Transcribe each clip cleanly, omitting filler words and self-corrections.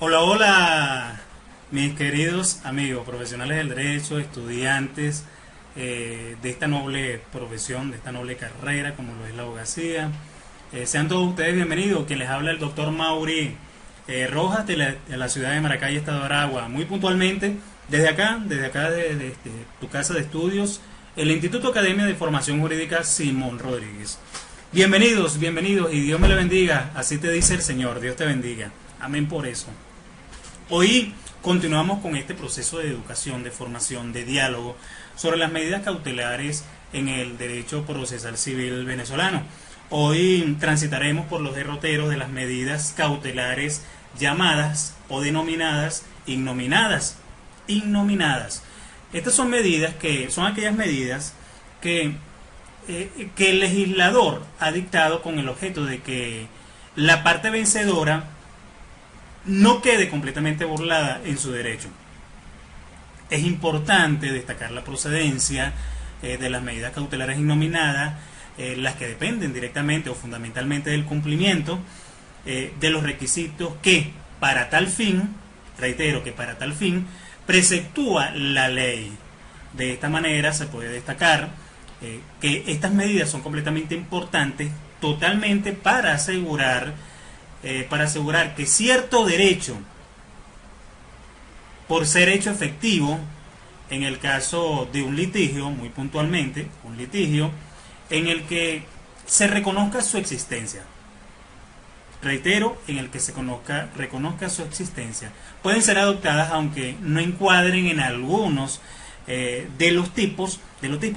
Hola, hola, mis queridos amigos, profesionales del derecho, estudiantes de esta noble profesión, de esta noble carrera como lo es la abogacía. Sean todos ustedes bienvenidos. Quien les habla el doctor Mauri Rojas de la ciudad de Maracay, estado de Aragua. Muy puntualmente, desde tu casa de estudios, el Instituto Academia de Formación Jurídica Simón Rodríguez. Bienvenidos, bienvenidos y Dios me le bendiga. Así te dice el Señor, Dios te bendiga. Amén por eso. Hoy continuamos con este proceso de educación, de formación, de diálogo sobre las medidas cautelares en el derecho procesal civil venezolano. Hoy transitaremos por los derroteros de las medidas cautelares llamadas o denominadas innominadas. Estas son medidas que son aquellas medidas que el legislador ha dictado con el objeto de que la parte vencedora no quede completamente burlada en su derecho. Es importante destacar la procedencia de las medidas cautelares innominadas, las que dependen directamente o fundamentalmente del cumplimiento de los requisitos que para tal fin, reitero que para tal fin, preceptúa la ley. De esta manera se puede destacar que estas medidas son completamente importantes, totalmente para asegurar que cierto derecho, por ser hecho efectivo, en el caso de un litigio, muy puntualmente, un litigio en el que se reconozca su existencia. Reitero, en el que se reconozca su existencia. Pueden ser adoptadas aunque no encuadren en algunos de los tipos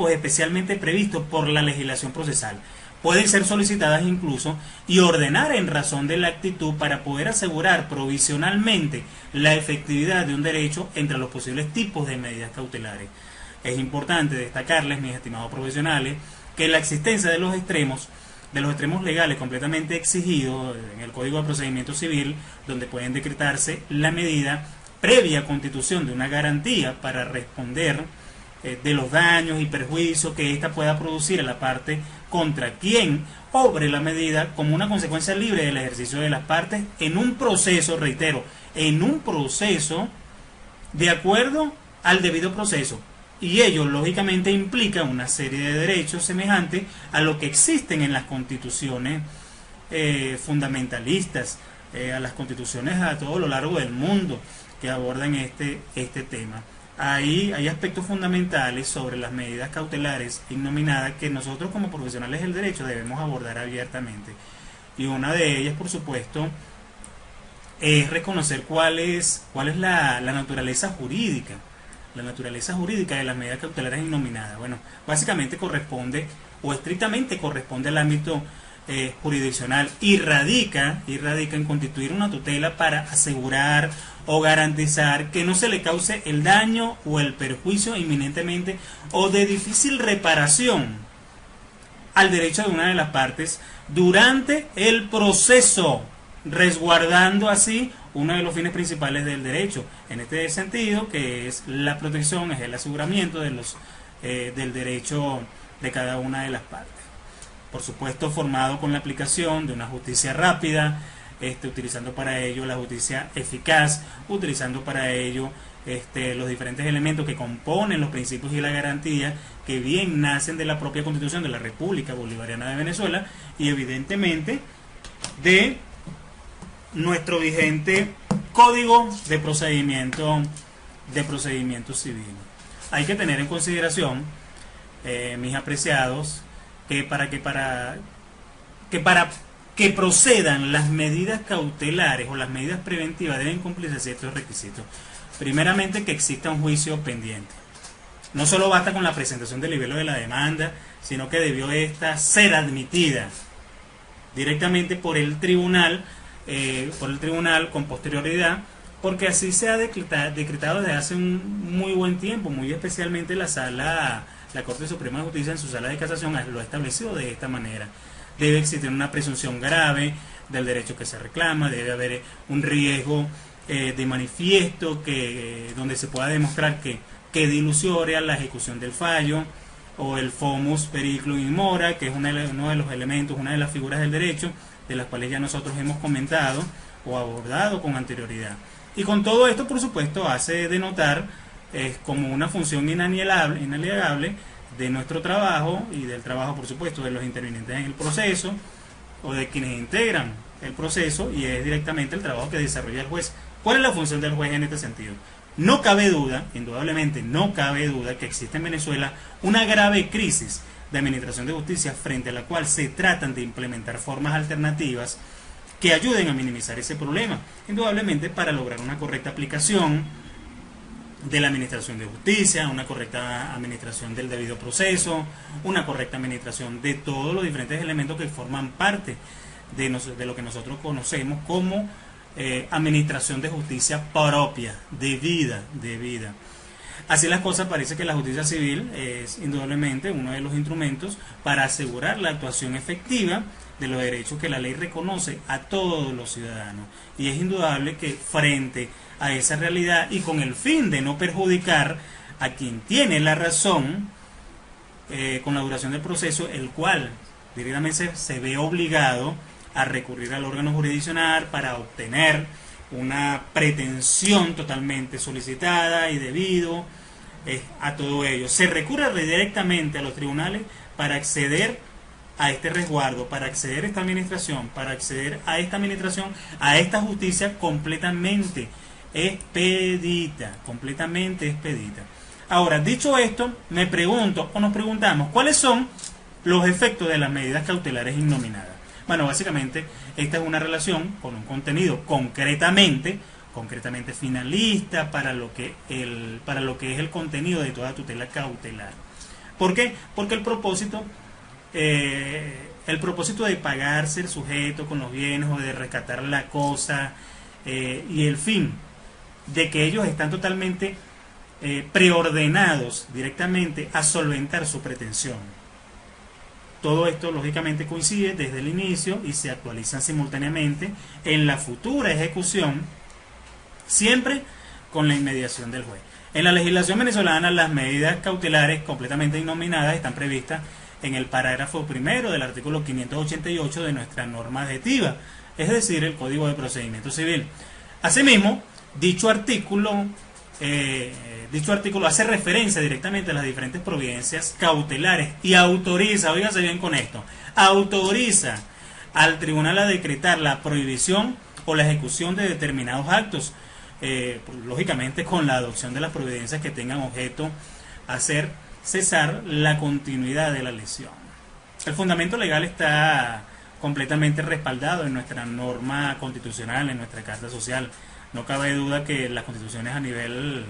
especialmente previstos por la legislación procesal. Pueden ser solicitadas incluso y ordenar en razón de la actitud para poder asegurar provisionalmente la efectividad de un derecho entre los posibles tipos de medidas cautelares. Es importante destacarles, mis estimados profesionales, que la existencia de los extremos legales completamente exigidos en el Código de Procedimiento Civil, donde pueden decretarse la medida previa constitución de una garantía para responder de los daños y perjuicios que ésta pueda producir a la parte contra quien obre la medida como una consecuencia libre del ejercicio de las partes en un proceso, reitero, en un proceso de acuerdo al debido proceso. Y ello lógicamente implica una serie de derechos semejantes a lo que existen en las constituciones fundamentalistas, a las constituciones a todo lo largo del mundo que abordan este tema. Ahí hay aspectos fundamentales sobre las medidas cautelares innominadas que nosotros como profesionales del derecho debemos abordar abiertamente. Y una de ellas, por supuesto, es reconocer cuál es la naturaleza jurídica. La naturaleza jurídica de las medidas cautelares innominadas. Bueno, básicamente corresponde o estrictamente corresponde al ámbito jurisdiccional y radica en constituir una tutela para asegurar o garantizar que no se le cause el daño o el perjuicio inminentemente o de difícil reparación al derecho de una de las partes durante el proceso, resguardando así uno de los fines principales del derecho, en este sentido, que es la protección, es el aseguramiento del derecho de cada una de las partes. Por supuesto, formado con la aplicación de una justicia rápida, utilizando para ello la justicia eficaz, utilizando para ello los diferentes elementos que componen los principios y la garantía que bien nacen de la propia Constitución de la República Bolivariana de Venezuela y evidentemente de nuestro vigente Código de Procedimiento Civil. Hay que tener en consideración, mis apreciados, que para que procedan las medidas cautelares o las medidas preventivas deben cumplirse ciertos requisitos. Primeramente, que exista un juicio pendiente. No solo basta con la presentación del libelo de la demanda, sino que debió esta ser admitida directamente por el tribunal con posterioridad, porque así se ha decretado desde hace un muy buen tiempo, muy especialmente la Corte Suprema de Justicia en su sala de casación lo ha establecido de esta manera. Debe existir una presunción grave del derecho que se reclama, debe haber un riesgo de manifiesto donde se pueda demostrar que dilusoria la ejecución del fallo, o el fomus periculum in mora, que es uno de los elementos, una de las figuras del derecho, de las cuales ya nosotros hemos comentado, o abordado con anterioridad. Y con todo esto, por supuesto, hace denotar como una función inalienable de nuestro trabajo y del trabajo, por supuesto, de los intervinientes en el proceso o de quienes integran el proceso, y es directamente el trabajo que desarrolla el juez. ¿Cuál es la función del juez en este sentido? No cabe duda, indudablemente no cabe duda, que existe en Venezuela una grave crisis de administración de justicia frente a la cual se tratan de implementar formas alternativas que ayuden a minimizar ese problema, indudablemente para lograr una correcta aplicación de la administración de justicia, una correcta administración del debido proceso, una correcta administración de todos los diferentes elementos que forman parte de lo que nosotros conocemos como administración de justicia propia, debida. Así las cosas, parece que la justicia civil es indudablemente uno de los instrumentos para asegurar la actuación efectiva de los derechos que la ley reconoce a todos los ciudadanos. Y es indudable que frente a esa realidad y con el fin de no perjudicar a quien tiene la razón con la duración del proceso, el cual directamente se ve obligado a recurrir al órgano jurisdiccional para obtener una pretensión totalmente solicitada y debido a todo ello. Se recurre directamente a los tribunales para acceder a este resguardo, para acceder a esta administración, a esta justicia completamente expedita. Ahora, dicho esto, me pregunto o nos preguntamos, ¿cuáles son los efectos de las medidas cautelares innominadas? Bueno, básicamente esta es una relación con un contenido concretamente finalista para lo que es el contenido de toda tutela cautelar. ¿Por qué? Porque el propósito de pagarse el sujeto con los bienes o de rescatar la cosa y el fin de que ellos están totalmente preordenados directamente a solventar su pretensión. Todo esto lógicamente coincide desde el inicio y se actualizan simultáneamente en la futura ejecución, siempre con la inmediación del juez. En la legislación venezolana, las medidas cautelares completamente innominadas están previstas en el parágrafo primero del artículo 588 de nuestra norma adjetiva, es decir, el Código de Procedimiento Civil. Asimismo, dicho artículo hace referencia directamente a las diferentes providencias cautelares y autoriza, oígase bien con esto, autoriza al tribunal a decretar la prohibición o la ejecución de determinados actos, lógicamente con la adopción de las providencias que tengan objeto hacer cesar la continuidad de la lesión. El fundamento legal está completamente respaldado en nuestra norma constitucional, en nuestra Carta Social. No cabe duda que las constituciones a nivel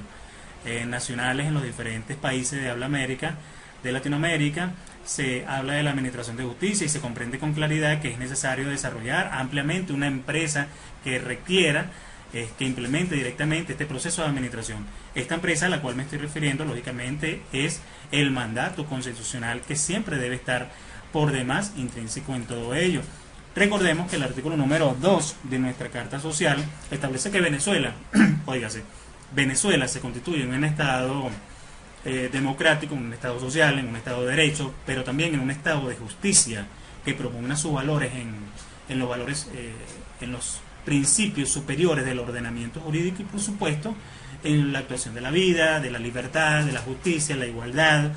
nacionales en los diferentes países de habla América, de Latinoamérica, se habla de la administración de justicia y se comprende con claridad que es necesario desarrollar ampliamente una empresa que requiera, que implemente directamente este proceso de administración. Esta empresa a la cual me estoy refiriendo, lógicamente, es el mandato constitucional, que siempre debe estar por demás intrínseco en todo ello. Recordemos que el artículo número 2 de nuestra Carta Social establece que Venezuela, Venezuela se constituye en un Estado democrático, en un Estado social, en un Estado de derecho, pero también en un Estado de justicia que promulga sus valores en los principios superiores del ordenamiento jurídico y, por supuesto, en la actuación de la vida, de la libertad, de la justicia, la igualdad,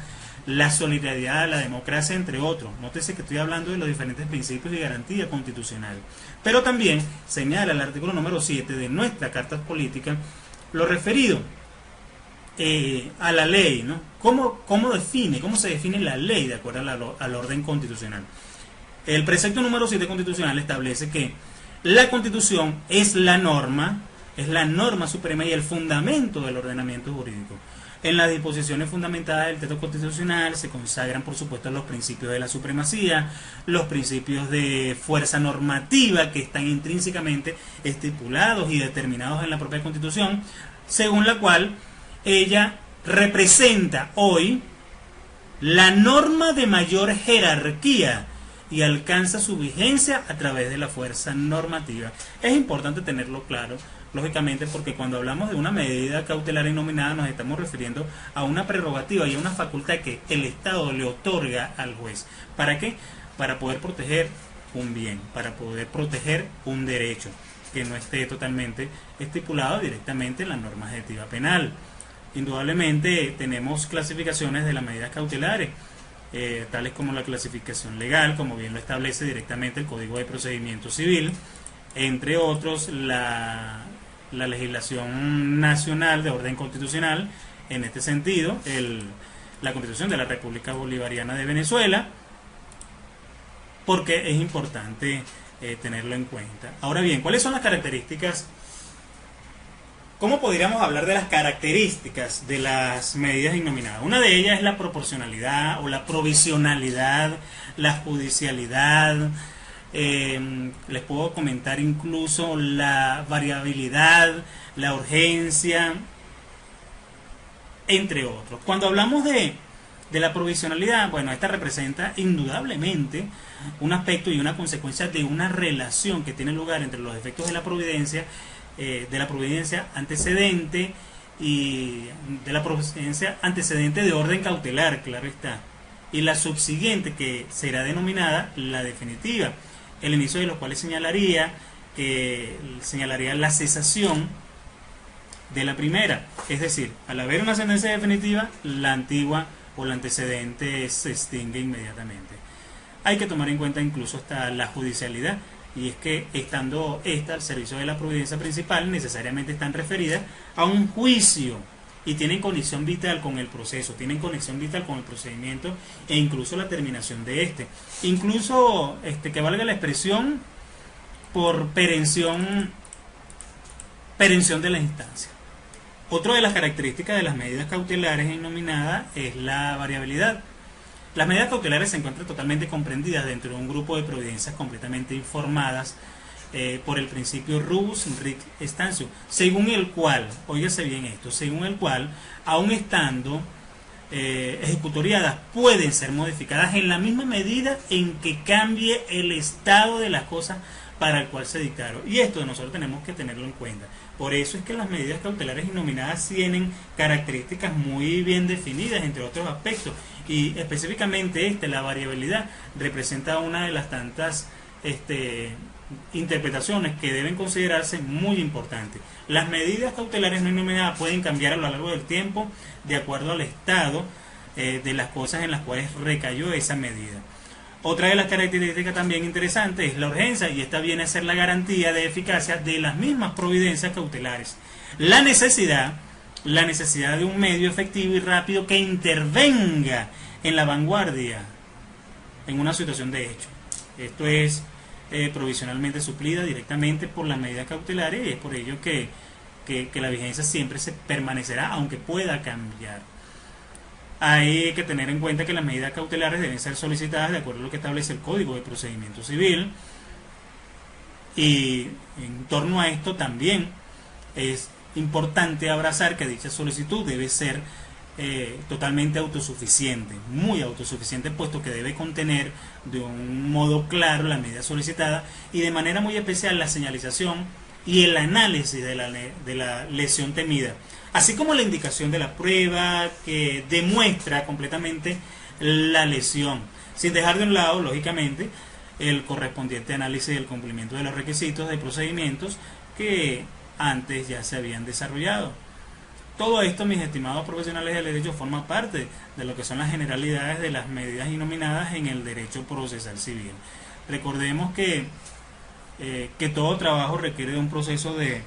la solidaridad, la democracia, entre otros. Nótese que estoy hablando de los diferentes principios y garantía constitucional. Pero también señala el artículo número 7 de nuestra Carta Política lo referido a la ley, ¿no? ¿Cómo se define la ley de acuerdo al orden constitucional? El precepto número 7 constitucional establece que la Constitución es la norma suprema y el fundamento del ordenamiento jurídico. En las disposiciones fundamentadas del texto constitucional se consagran, por supuesto, los principios de la supremacía, los principios de fuerza normativa que están intrínsecamente estipulados y determinados en la propia Constitución, según la cual ella representa hoy la norma de mayor jerarquía y alcanza su vigencia a través de la fuerza normativa. Es importante tenerlo claro, lógicamente, porque cuando hablamos de una medida cautelar innominada nos estamos refiriendo a una prerrogativa y a una facultad que el Estado le otorga al juez. ¿Para qué? Para poder proteger un bien, para poder proteger un derecho. que no esté totalmente estipulado directamente en la norma adjetiva penal. Indudablemente tenemos clasificaciones de las medidas cautelares, tales como la clasificación legal, como bien lo establece directamente el Código de Procedimiento Civil, entre otros la legislación nacional de orden constitucional, en este sentido, la Constitución de la República Bolivariana de Venezuela, porque es importante tenerlo en cuenta. Ahora bien, ¿cuáles son las características? ¿Cómo podríamos hablar de las características de las medidas innominadas? Una de ellas es la proporcionalidad o la provisionalidad, la judicialidad, les puedo comentar incluso la variabilidad, la urgencia, entre otros. Cuando hablamos de la provisionalidad, bueno, esta representa indudablemente un aspecto y una consecuencia de una relación que tiene lugar entre los efectos de la providencia antecedente y de la providencia antecedente de orden cautelar, claro está, y la subsiguiente, que será denominada la definitiva, el inicio de los cuales señalaría la cesación de la primera, es decir, al haber una sentencia definitiva, la antigua o la antecedente se extingue inmediatamente. Hay que tomar en cuenta incluso hasta la judicialidad, y es que estando esta al servicio de la providencia principal, necesariamente están referidas a un juicio y tienen conexión vital con el proceso, tienen conexión vital con el procedimiento e incluso la terminación de este. Incluso, que valga la expresión, por perención de la instancia. Otra de las características de las medidas cautelares innominadas es la variabilidad. Las medidas cautelares se encuentran totalmente comprendidas dentro de un grupo de providencias completamente informadas por el principio Rubus Ric Stantio, según el cual, óigase bien esto, según el cual, aun estando ejecutoriadas, pueden ser modificadas en la misma medida en que cambie el estado de las cosas para el cual se dictaron. Y esto nosotros tenemos que tenerlo en cuenta. Por eso es que las medidas cautelares innominadas tienen características muy bien definidas, entre otros aspectos, y específicamente la variabilidad representa una de las tantas interpretaciones que deben considerarse muy importantes. Las medidas cautelares no innominadas pueden cambiar a lo largo del tiempo de acuerdo al estado de las cosas en las cuales recayó esa medida. Otra de las características también interesantes es la urgencia, y esta viene a ser la garantía de eficacia de las mismas providencias cautelares. La necesidad de un medio efectivo y rápido que intervenga en la vanguardia en una situación de hecho. Esto es provisionalmente suplida directamente por las medidas cautelares, y es por ello que la vigencia siempre se permanecerá, aunque pueda cambiar. Hay que tener en cuenta que las medidas cautelares deben ser solicitadas de acuerdo a lo que establece el Código de Procedimiento Civil, y en torno a esto también es importante abrazar que dicha solicitud debe ser totalmente autosuficiente, muy autosuficiente, puesto que debe contener de un modo claro la medida solicitada y de manera muy especial la señalización y el análisis de la lesión temida, así como la indicación de la prueba que demuestra completamente la lesión, sin dejar de un lado, lógicamente, el correspondiente análisis del cumplimiento de los requisitos de procedimientos que antes ya se habían desarrollado. Todo esto, mis estimados profesionales del derecho, forma parte de lo que son las generalidades de las medidas innominadas en el derecho procesal civil. Recordemos que todo trabajo requiere de un proceso de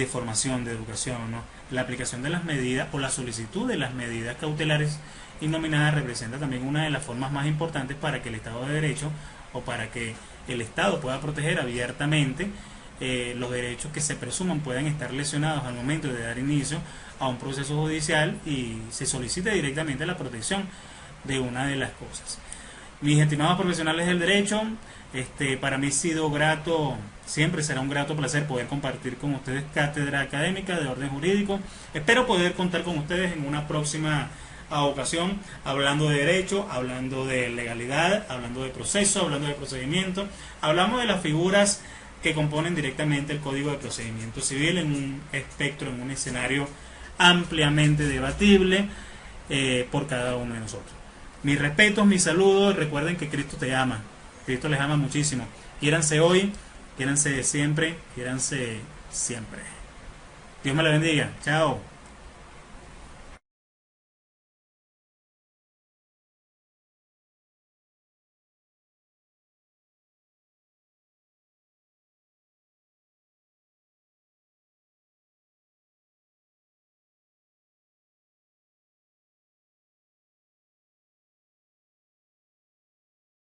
formación, de educación, ¿no? La aplicación de las medidas o la solicitud de las medidas cautelares innominadas representa también una de las formas más importantes para que el Estado de Derecho, o para que el Estado pueda proteger abiertamente los derechos que se presuman puedan estar lesionados al momento de dar inicio a un proceso judicial, y se solicite directamente la protección de una de las cosas. Mis estimados profesionales del derecho, para mí ha sido grato, siempre será un grato placer poder compartir con ustedes cátedra académica de orden jurídico. Espero poder contar con ustedes en una próxima ocasión, hablando de derecho, hablando de legalidad, hablando de proceso, hablando de procedimiento. Hablamos de las figuras que componen directamente el Código de Procedimiento Civil en un espectro, en un escenario ampliamente debatible por cada uno de nosotros. Mis respetos, mis saludos. Recuerden que Cristo te ama, Cristo les ama muchísimo. Quiéranse hoy, Quiéranse siempre, quiéranse siempre. Dios me la bendiga. Chao.